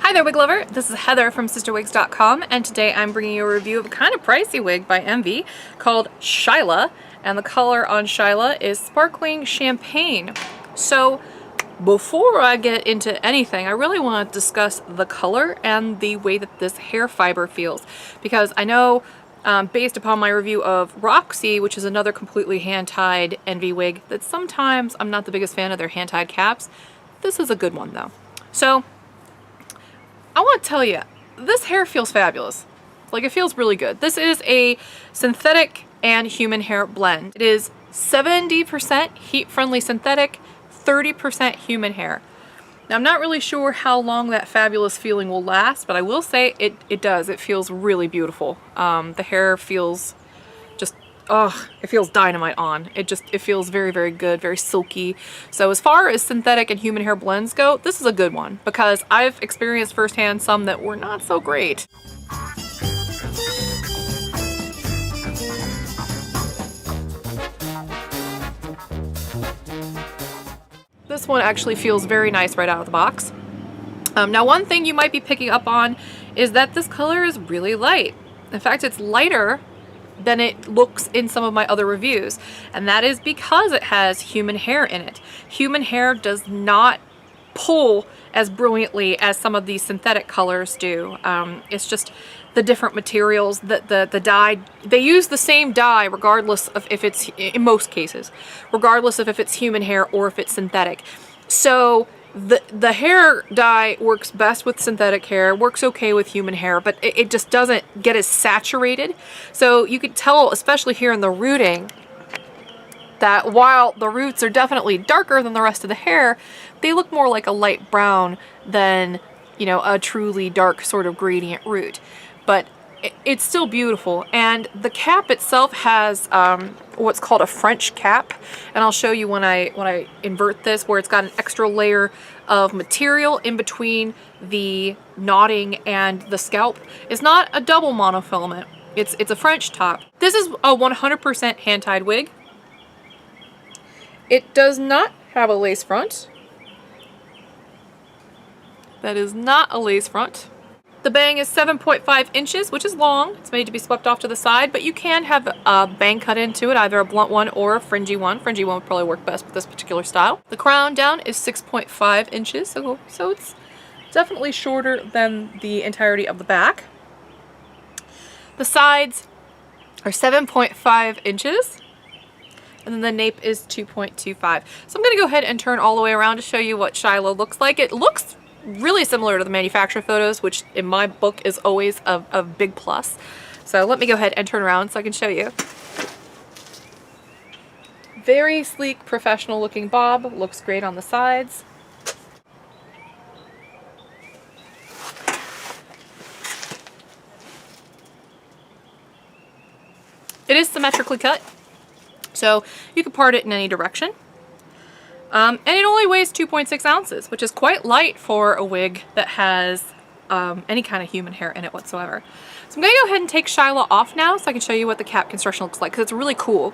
Hi there, wig lover. This is Heather from CysterWigs.com, and today I'm bringing you a review of a kind of pricey wig by Envy called Shyla, and the color on Shyla is Sparkling Champagne. So before I get into anything, I really want to discuss the color and the way that this hair fiber feels, because I know based upon my review of Roxy, which is another completely hand-tied Envy wig, that sometimes I'm not the biggest fan of their hand-tied caps. This is a good one though. So I want to tell you, this hair feels fabulous. Like, it feels really good. This is a synthetic and human hair blend. It is 70% heat-friendly synthetic, 30% human hair. Now, I'm not really sure how long that fabulous feeling will last, but I will say it does. It feels really beautiful. The hair feels just, it feels dynamite on. It feels very, very good, very silky. So as far as synthetic and human hair blends go, this is a good one because I've experienced firsthand some that were not so great. This one actually feels very nice right out of the box. Now, one thing you might be picking up on is that this color is really light. In fact, it's lighter than it looks in some of my other reviews, and that is because it has human hair in it. Human hair does not pull as brilliantly as some of these synthetic colors do. It's just the different materials, the dye, they use the same dye regardless of if it's, in most cases, regardless of if it's human hair or if it's synthetic. So the hair dye works best with synthetic hair, works okay with human hair, but it just doesn't get as saturated. So you could tell, especially here in the rooting, that while the roots are definitely darker than the rest of the hair, they look more like a light brown than, you know, a truly dark sort of gradient root. But it's still beautiful, and the cap itself has what's called a French cap, and I'll show you when I invert this, where it's got an extra layer of material in between the knotting and the scalp. It's not a double monofilament, it's a French top. This is a 100% hand-tied wig. It does not have a lace front. That is not a lace front. The bang is 7.5 inches, which is long. It's made to be swept off to the side, but you can have a bang cut into it, either a blunt one or a fringy one. Fringy one would probably work best with this particular style. The crown down is 6.5 inches, so it's definitely shorter than the entirety of the back. The sides are 7.5 inches, and then the nape is 2.25. So I'm going to go ahead and turn all the way around to show you what Shyla looks like. It looks really similar to the manufacturer photos, which in my book is always a big plus. So let me go ahead and turn around so I can show you. Very sleek, professional looking bob. Looks great on the sides. It is symmetrically cut, so you can part it in any direction. And it only weighs 2.6 ounces, which is quite light for a wig that has any kind of human hair in it whatsoever. So I'm going to go ahead and take Shyla off now so I can show you what the cap construction looks like, because it's really cool.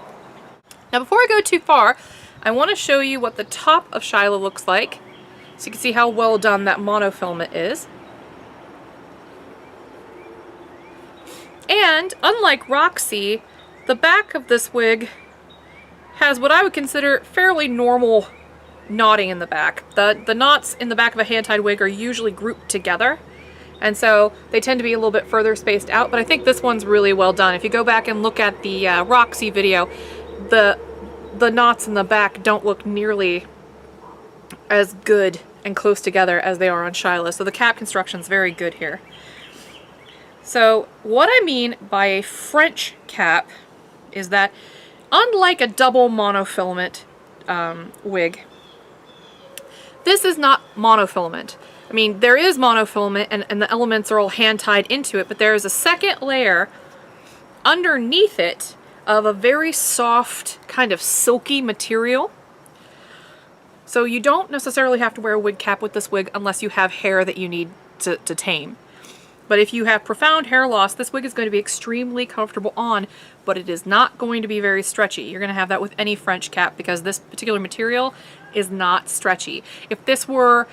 Now, before I go too far, I want to show you what the top of Shyla looks like, so you can see how well done that monofilament is. And unlike Roxy, the back of this wig has what I would consider fairly normal knotting in the back. The knots in the back of a hand-tied wig are usually grouped together, and so they tend to be a little bit further spaced out, but I think this one's really well done. If you go back and look at the Roxy video, the knots in the back don't look nearly as good and close together as they are on Shyla, so the cap construction is very good here. So what I mean by a French cap is that unlike a double monofilament wig, this is not monofilament. I mean, there is monofilament and the elements are all hand-tied into it, but there is a second layer underneath it of a very soft, kind of silky material. So you don't necessarily have to wear a wig cap with this wig unless you have hair that you need to tame. But if you have profound hair loss, this wig is going to be extremely comfortable on, but it is not going to be very stretchy. You're going to have that with any French cap because this particular material is not stretchy. If this were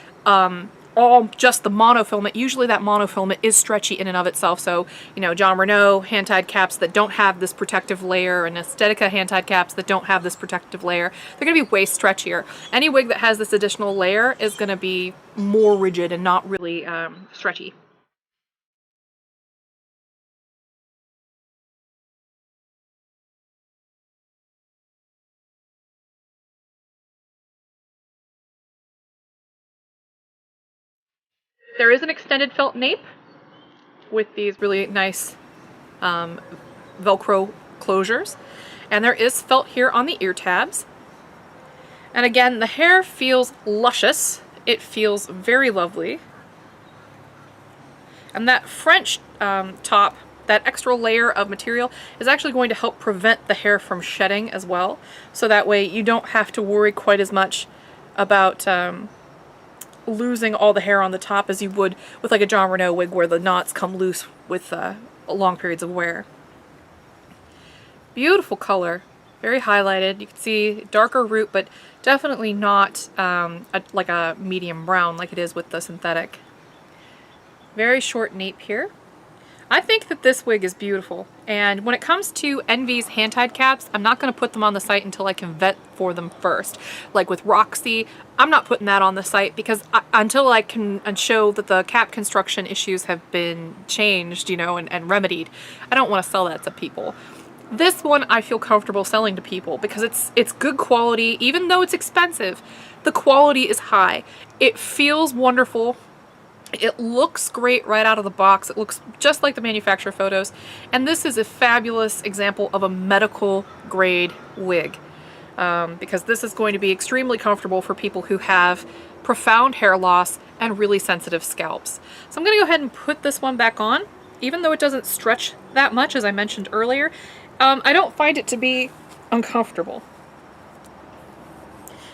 all just the monofilament, usually that monofilament is stretchy in and of itself. So, you know, John Renault hand-tied caps that don't have this protective layer and Estetica hand-tied caps that don't have this protective layer, they're going to be way stretchier. Any wig that has this additional layer is going to be more rigid and not really stretchy. There is an extended felt nape with these really nice Velcro closures, and there is felt here on the ear tabs. And again, the hair feels luscious. It feels very lovely. And that French top, that extra layer of material, is actually going to help prevent the hair from shedding as well. So that way you don't have to worry quite as much about losing all the hair on the top as you would with like a John Renault wig where the knots come loose with long periods of wear. Beautiful color, very highlighted. You can see darker root, but definitely not like a medium brown like it is with the synthetic. Very short nape here. I think that this wig is beautiful, and when it comes to Envy's hand-tied caps, I'm not going to put them on the site until I can vet for them first. Like with Roxy, I'm not putting that on the site because until I can show that the cap construction issues have been changed, you know, and remedied, I don't want to sell that to people. This one I feel comfortable selling to people because it's good quality. Even though it's expensive, the quality is high. It feels wonderful. It looks great right out of the box. It looks just like the manufacturer photos. And this is a fabulous example of a medical grade wig because this is going to be extremely comfortable for people who have profound hair loss and really sensitive scalps. So I'm going to go ahead and put this one back on. Even though it doesn't stretch that much, as I mentioned earlier, I don't find it to be uncomfortable.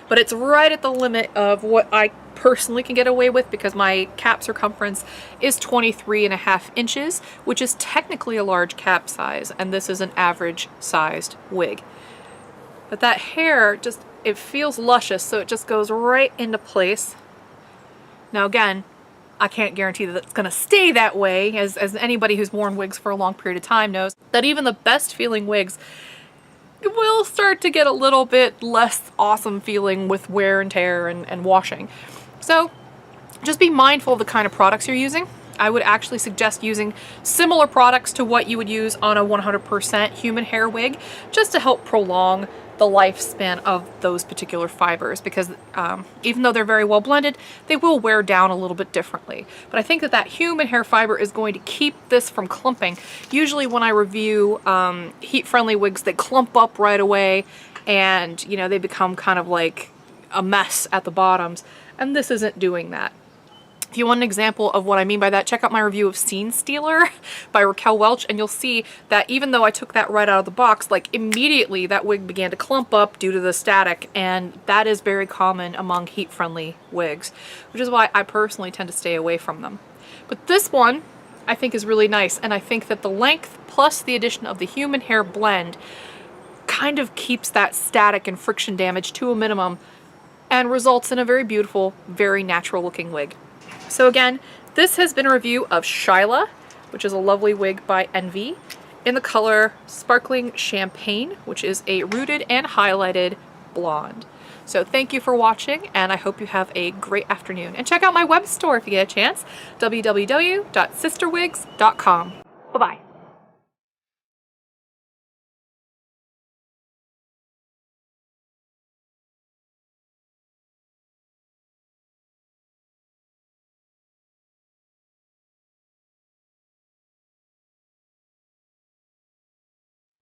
But it's right at the limit of what I personally can get away with because my cap circumference is 23.5 inches, which is technically a large cap size, and this is an average sized wig. But that hair just, it feels luscious, so it just goes right into place. Now again, I can't guarantee that it's going to stay that way, as anybody who's worn wigs for a long period of time knows, that even the best feeling wigs will start to get a little bit less awesome feeling with wear and tear and washing. So just be mindful of the kind of products you're using. I would actually suggest using similar products to what you would use on a 100% human hair wig, just to help prolong the lifespan of those particular fibers, because even though they're very well blended, they will wear down a little bit differently. But I think that that human hair fiber is going to keep this from clumping. Usually when I review heat-friendly wigs, they clump up right away and, you know, they become kind of like a mess at the bottoms, and this isn't doing that. If you want an example of what I mean by that, check out my review of Scene Stealer by Raquel Welch, and you'll see that even though I took that right out of the box, like immediately that wig began to clump up due to the static, and that is very common among heat-friendly wigs, which is why I personally tend to stay away from them. But this one I think is really nice, and I think that the length plus the addition of the human hair blend kind of keeps that static and friction damage to a minimum and results in a very beautiful, very natural looking wig. So again, this has been a review of Shyla, which is a lovely wig by Envy, in the color Sparkling Champagne, which is a rooted and highlighted blonde. So thank you for watching, and I hope you have a great afternoon. And check out my web store if you get a chance, www.CysterWigs.com. Bye-bye.